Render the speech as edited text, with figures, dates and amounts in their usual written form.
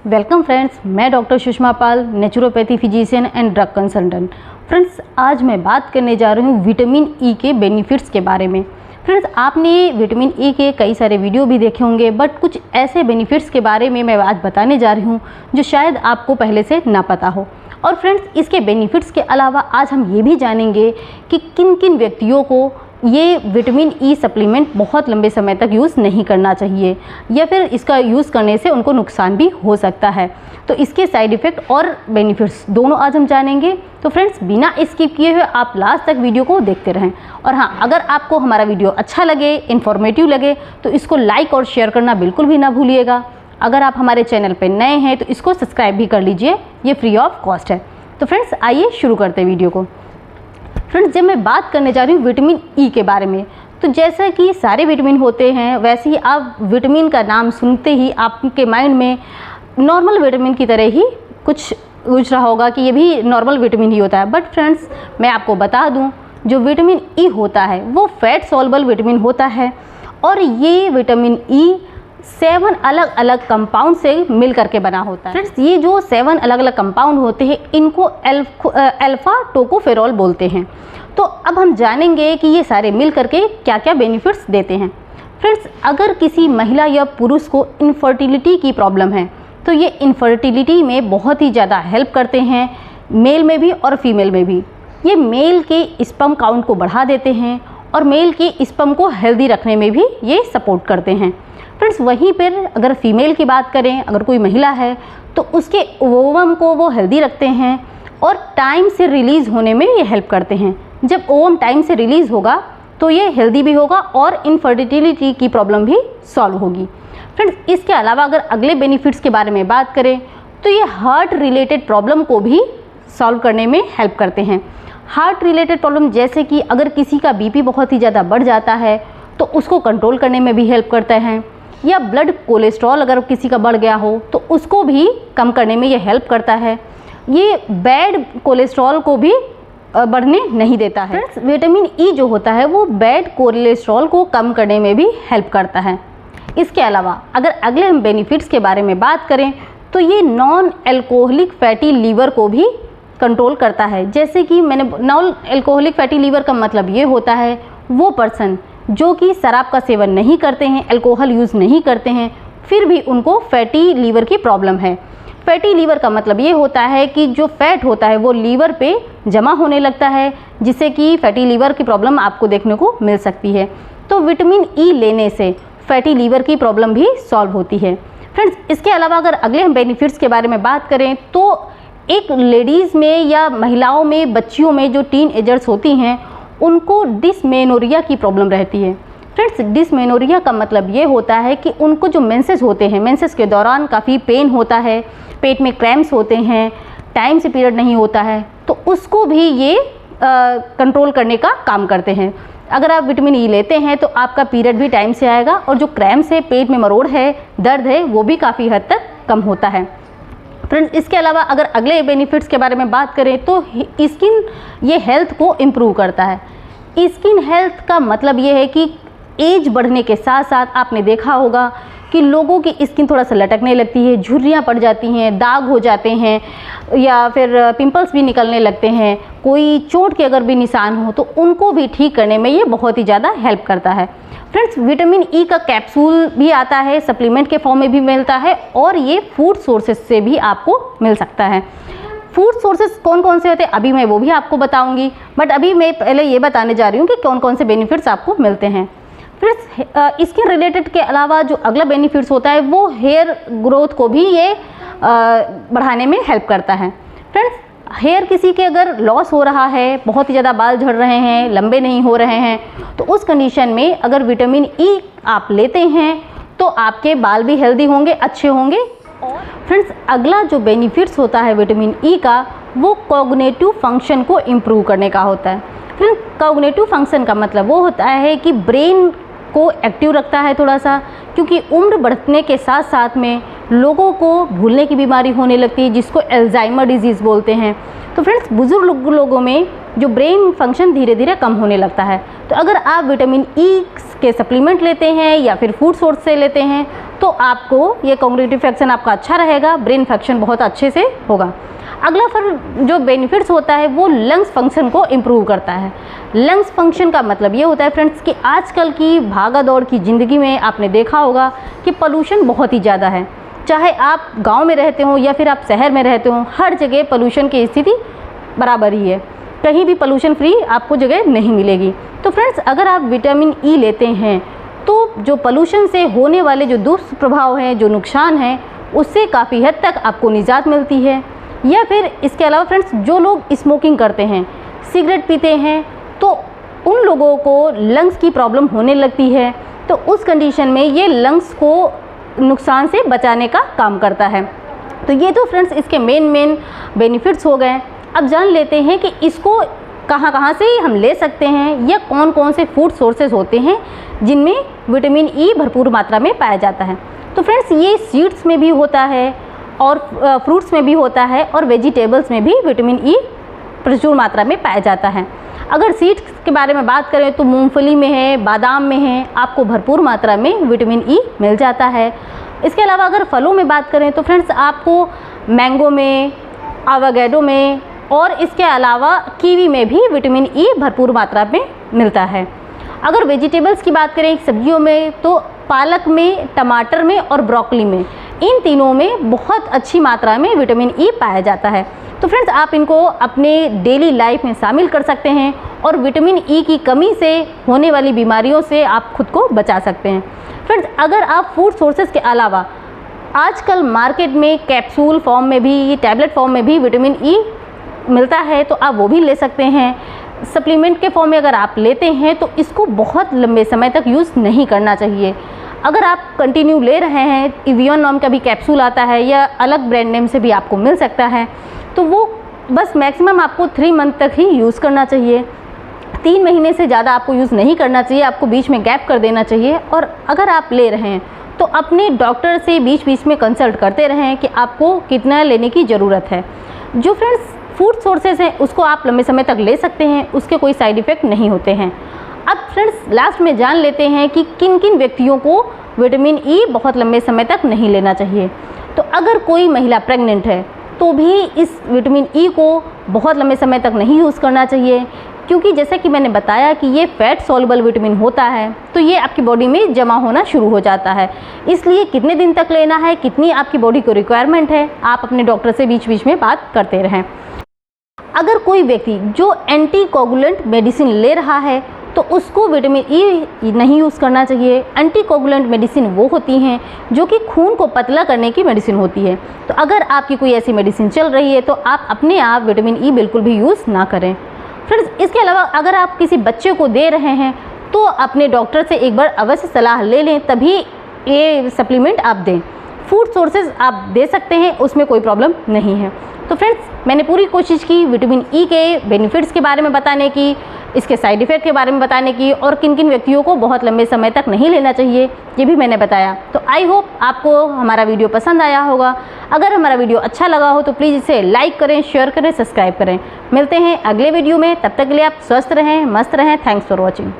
Welcome friends, मैं doctor Sushma Pal, naturopathy physician and drug consultant. Friends, आज मैं बात करने जा रही हूँ विटामिन ई के बेनिफिट्स के बारे में। फ्रेंड्स, आपने विटामिन ई के कई सारे वीडियो भी देखे होंगे, बट कुछ ऐसे बेनिफिट्स के बारे में मैं आज बताने जा रही हूँ जो शायद आपको पहले से ना पता हो। और फ्रेंड्स, इसके बेनिफिट्स के अलावा आज हम ये भी जानेंगे कि किन किन व्यक्तियों को ये विटामिन ई सप्लीमेंट बहुत लंबे समय तक यूज़ नहीं करना चाहिए या फिर इसका यूज़ करने से उनको नुकसान भी हो सकता है। तो इसके साइड इफ़ेक्ट और बेनिफिट्स दोनों आज हम जानेंगे। तो फ्रेंड्स, बिना स्किप किए हुए आप लास्ट तक वीडियो को देखते रहें। और हाँ, अगर आपको हमारा वीडियो अच्छा लगे, इन्फॉर्मेटिव लगे, तो इसको लाइक और शेयर करना बिल्कुल भी ना भूलिएगा। अगर आप हमारे चैनल पर नए हैं तो इसको सब्सक्राइब भी कर लीजिए, ये फ्री ऑफ कॉस्ट है। तो फ्रेंड्स, आइए शुरू करते हैं वीडियो को। फ्रेंड्स, जब मैं बात करने जा रही हूँ विटामिन ई के बारे में, तो जैसा कि सारे विटामिन होते हैं वैसे ही आप विटामिन का नाम सुनते ही आपके माइंड में नॉर्मल विटामिन की तरह ही कुछ गुज रहा होगा कि ये भी नॉर्मल विटामिन ही होता है। बट फ्रेंड्स, मैं आपको बता दूं, जो विटामिन ई होता है वो फैट सॉल्युबल विटामिन होता है और ये विटामिन ई 7 अलग अलग कंपाउंड से मिल करके बना होता है। फ्रेंड्स, ये जो 7 अलग अलग कंपाउंड होते हैं इनको अल्फा टोकोफेरॉल बोलते हैं। तो अब हम जानेंगे कि ये सारे मिल करके क्या क्या बेनिफिट्स देते हैं। फ्रेंड्स, अगर किसी महिला या पुरुष को इनफर्टिलिटी की प्रॉब्लम है तो ये इनफर्टिलिटी में बहुत ही ज़्यादा हेल्प करते हैं, मेल में भी और फीमेल में भी। ये मेल के स्पर्म काउंट को बढ़ा देते हैं और मेल के स्पर्म को हेल्दी रखने में भी ये सपोर्ट करते हैं। फ्रेंड्स, वहीं पर अगर फीमेल की बात करें, अगर कोई महिला है तो उसके ओवम को वो हेल्दी रखते हैं और टाइम से रिलीज़ होने में ये हेल्प करते हैं। जब ओवम टाइम से रिलीज़ होगा तो ये हेल्दी भी होगा और इनफर्टिलिटी की प्रॉब्लम भी सॉल्व होगी। फ्रेंड्स, इसके अलावा अगर अगले बेनिफिट्स के बारे में बात करें तो ये हार्ट रिलेटेड प्रॉब्लम को भी सॉल्व करने में हेल्प करते हैं। हार्ट रिलेटेड प्रॉब्लम जैसे कि अगर किसी का बीपी बहुत ही ज़्यादा बढ़ जाता है तो उसको कंट्रोल करने में भी हेल्प करते हैं, या ब्लड कोलेस्ट्रॉल अगर किसी का बढ़ गया हो तो उसको भी कम करने में ये हेल्प करता है। ये बैड कोलेस्ट्रॉल को भी बढ़ने नहीं देता है। फ्रेंड्स, विटामिन ई जो होता है वो बैड कोलेस्ट्रॉल को कम करने में भी हेल्प करता है। इसके अलावा अगर अगले हम बेनिफिट्स के बारे में बात करें तो ये नॉन अल्कोहलिक फैटी लीवर को भी कंट्रोल करता है। जैसे कि नॉन अल्कोहलिक फैटी लीवर का मतलब ये होता है वो पर्सन जो कि शराब का सेवन नहीं करते हैं, अल्कोहल यूज़ नहीं करते हैं, फिर भी उनको फैटी लीवर की प्रॉब्लम है। फैटी लीवर का मतलब ये होता है कि जो फैट होता है वो लीवर पे जमा होने लगता है, जिससे कि फैटी लीवर की प्रॉब्लम आपको देखने को मिल सकती है। तो विटामिन ई लेने से फैटी लीवर की प्रॉब्लम भी सॉल्व होती है। फ्रेंड्स, इसके अलावा अगर अगले हम बेनिफिट्स के बारे में बात करें तो एक लेडीज़ में या महिलाओं में, बच्चियों में जो टीन एजर्स होती हैं उनको डिसमेनोरिया की प्रॉब्लम रहती है। फ्रेंड्स, डिसमेनोरिया का मतलब ये होता है कि उनको जो मेंसेस होते हैं, मेंसेस के दौरान काफ़ी पेन होता है, पेट में क्रैम्प्स होते हैं, टाइम से पीरियड नहीं होता है, तो उसको भी ये कंट्रोल करने का काम करते हैं। अगर आप विटामिन ई लेते हैं तो आपका पीरियड भी टाइम से आएगा और जो क्रैम्प्स है, पेट में मरोड़ है, दर्द है, वो भी काफ़ी हद तक कम होता है। फ्रेंड्स, इसके अलावा अगर अगले बेनिफिट्स के बारे में बात करें तो स्किन ये हेल्थ को इम्प्रूव करता है। स्किन हेल्थ का मतलब ये है कि एज बढ़ने के साथ साथ आपने देखा होगा कि लोगों की स्किन थोड़ा सा लटकने लगती है, झुर्रियाँ पड़ जाती हैं, दाग हो जाते हैं या फिर पिंपल्स भी निकलने लगते हैं। कोई चोट के अगर भी निशान हो तो उनको भी ठीक करने में ये बहुत ही ज़्यादा हेल्प करता है। फ्रेंड्स, विटामिन ई का कैप्सूल भी आता है, सप्लीमेंट के फॉर्म में भी मिलता है और ये फूड सोर्सेज से भी आपको मिल सकता है। फूड सोर्सेज कौन कौन से होते हैं अभी मैं वो भी आपको बताऊंगी, बट अभी मैं पहले ये बताने जा रही हूँ कि कौन कौन से बेनिफिट्स आपको मिलते हैं। फ्रेंड्स, स्किन रिलेटेड के अलावा जो अगला बेनिफिट्स होता है वो हेयर ग्रोथ को भी ये बढ़ाने में हेल्प करता है। फ्रेंड्स, हेयर किसी के अगर लॉस हो रहा है, बहुत ही ज़्यादा बाल झड़ रहे हैं, लंबे नहीं हो रहे हैं, तो उस कंडीशन में अगर विटामिन ई आप लेते हैं तो आपके बाल भी हेल्दी होंगे, अच्छे होंगे। और फ्रेंड्स, अगला जो बेनिफिट्स होता है विटामिन ई का वो कॉग्निटिव फंक्शन को इम्प्रूव करने का होता है। फ्रेंड्स, कॉग्निटिव फंक्शन का मतलब वो होता है कि ब्रेन को एक्टिव रखता है थोड़ा सा, क्योंकि उम्र बढ़ने के साथ साथ में लोगों को भूलने की बीमारी होने लगती है, जिसको अल्जाइमर डिजीज़ बोलते हैं। तो फ्रेंड्स, बुज़ुर्ग लोगों में जो ब्रेन फंक्शन धीरे धीरे कम होने लगता है। तो अगर आप विटामिन ई के सप्लीमेंट लेते हैं या फिर फूड सोर्स से लेते हैं तो आपको ये कॉग्निटिव फंक्शन आपका अच्छा रहेगा, ब्रेन फंक्शन बहुत अच्छे से होगा। अगला जो बेनिफिट्स होता है वो लंग्स फंक्शन को इम्प्रूव करता है। लंग्स फंक्शन का मतलब ये होता है फ्रेंड्स कि आजकल की भागा दौड़ की ज़िंदगी में आपने देखा होगा कि पोल्यूशन बहुत ही ज़्यादा है। चाहे आप गांव में रहते हो या फिर आप शहर में रहते हो, हर जगह पोल्यूशन की स्थिति बराबर ही है, कहीं भी पोल्यूशन फ्री आपको जगह नहीं मिलेगी। तो फ्रेंड्स, अगर आप विटामिन ई लेते हैं तो जो पोल्यूशन से होने वाले जो दुष्प्रभाव हैं, जो नुकसान हैं, उससे काफ़ी हद तक आपको निजात मिलती है। या फिर इसके अलावा फ्रेंड्स, जो लोग स्मोकिंग करते हैं, सिगरेट पीते हैं, तो उन लोगों को लंग्स की प्रॉब्लम होने लगती है। तो उस कंडीशन में ये लंग्स को नुकसान से बचाने का काम करता है। तो ये तो फ्रेंड्स इसके मेन बेनिफिट्स हो गए। अब जान लेते हैं कि इसको कहाँ से हम ले सकते हैं या कौन कौन से फूड सोर्सेज होते हैं जिनमें विटामिन ई भरपूर मात्रा में पाया जाता है। तो फ्रेंड्स, ये सीड्स में भी होता है और फ्रूट्स में भी होता है और वेजिटेबल्स में भी विटामिन ई प्रचुर मात्रा में पाया जाता है। अगर सीड्स के बारे में बात करें तो मूंगफली में है, बादाम में है, आपको भरपूर मात्रा में विटामिन ई मिल जाता है। इसके अलावा अगर फलों में बात करें तो फ्रेंड्स, आपको मैंगो में, एवोकाडो में और इसके अलावा कीवी में भी विटामिन ई भरपूर मात्रा में मिलता है। अगर वेजिटेबल्स की बात करें सब्जियों में तो पालक में, टमाटर में और ब्रोकली में, इन तीनों में बहुत अच्छी मात्रा में विटामिन ई पाया जाता है। तो फ्रेंड्स, आप इनको अपने डेली लाइफ में शामिल कर सकते हैं और विटामिन ई की कमी से होने वाली बीमारियों से आप खुद को बचा सकते हैं। फ्रेंड्स, अगर आप फूड सोर्सेज के अलावा आजकल मार्केट में कैप्सूल फॉर्म में भी, टैबलेट फॉर्म में भी विटामिन ई मिलता है तो आप वो भी ले सकते हैं। सप्लीमेंट के फॉर्म में अगर आप लेते हैं तो इसको बहुत लंबे समय तक यूज़ नहीं करना चाहिए। अगर आप कंटिन्यू ले रहे हैं, इवियन नाम का भी कैप्सूल आता है या अलग ब्रांड नेम से भी आपको मिल सकता है, तो वो बस मैक्सिमम आपको 3 मंथ तक ही यूज़ करना चाहिए। 3 महीने से ज़्यादा आपको यूज़ नहीं करना चाहिए, आपको बीच में गैप कर देना चाहिए। और अगर आप ले रहे हैं तो अपने डॉक्टर से बीच बीच में कंसल्ट करते रहें कि आपको कितना लेने की ज़रूरत है। जो फ्रेंड्स फूड सोर्सेज हैं उसको आप लंबे समय तक ले सकते हैं, उसके कोई साइड इफ़ेक्ट नहीं होते हैं। अब फ्रेंड्स, लास्ट में जान लेते हैं कि किन किन व्यक्तियों को विटामिन ई बहुत लंबे समय तक नहीं लेना चाहिए। तो अगर कोई महिला प्रेग्नेंट है तो भी इस विटामिन ई को बहुत लंबे समय तक नहीं यूज़ करना चाहिए, क्योंकि जैसा कि मैंने बताया कि ये फैट सॉल्युबल विटामिन होता है, तो ये आपकी बॉडी में जमा होना शुरू हो जाता है। इसलिए कितने दिन तक लेना है, कितनी आपकी बॉडी को रिक्वायरमेंट है, आप अपने डॉक्टर से बीच बीच में बात करते रहें। अगर कोई व्यक्ति जो एंटीकोगुलेंट मेडिसिन ले रहा है तो उसको विटामिन ई नहीं यूज़ करना चाहिए। एंटीकोगुलेंट मेडिसिन वो होती हैं जो कि खून को पतला करने की मेडिसिन होती है। तो अगर आपकी कोई ऐसी मेडिसिन चल रही है तो आप अपने आप विटामिन ई बिल्कुल भी यूज़ ना करें। फ्रेंड्स, इसके अलावा अगर आप किसी बच्चे को दे रहे हैं तो अपने डॉक्टर से एक बार अवश्य सलाह ले लें, तभी ये सप्लीमेंट आप दें। फूड सोर्सेज आप दे सकते हैं, उसमें कोई प्रॉब्लम नहीं है। तो फ्रेंड्स, मैंने पूरी कोशिश की विटामिन ई के बेनिफिट्स के बारे में बताने की, इसके साइड इफ़ेक्ट के बारे में बताने की और किन किन व्यक्तियों को बहुत लंबे समय तक नहीं लेना चाहिए ये भी मैंने बताया। तो आई होप आपको हमारा वीडियो पसंद आया होगा। अगर हमारा वीडियो अच्छा लगा हो तो प्लीज़ इसे लाइक करें, शेयर करें, सब्सक्राइब करें। मिलते हैं अगले वीडियो में, तब तक के लिए आप स्वस्थ रहें, मस्त रहें। Thanks for watching.